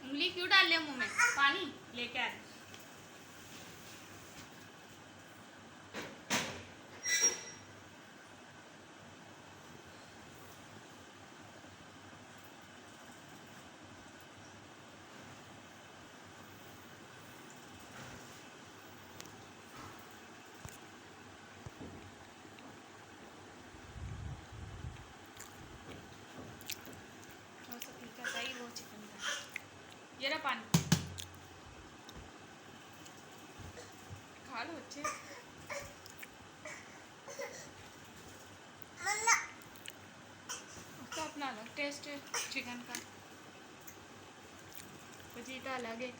उंगली क्यों डाल लिया मुंह में? पानी लेके आ। सही वो चिकन का ये रहा पानी खा लो अच्छे उसका अपना अलग टेस्ट है चिकन का फजीता अलग है।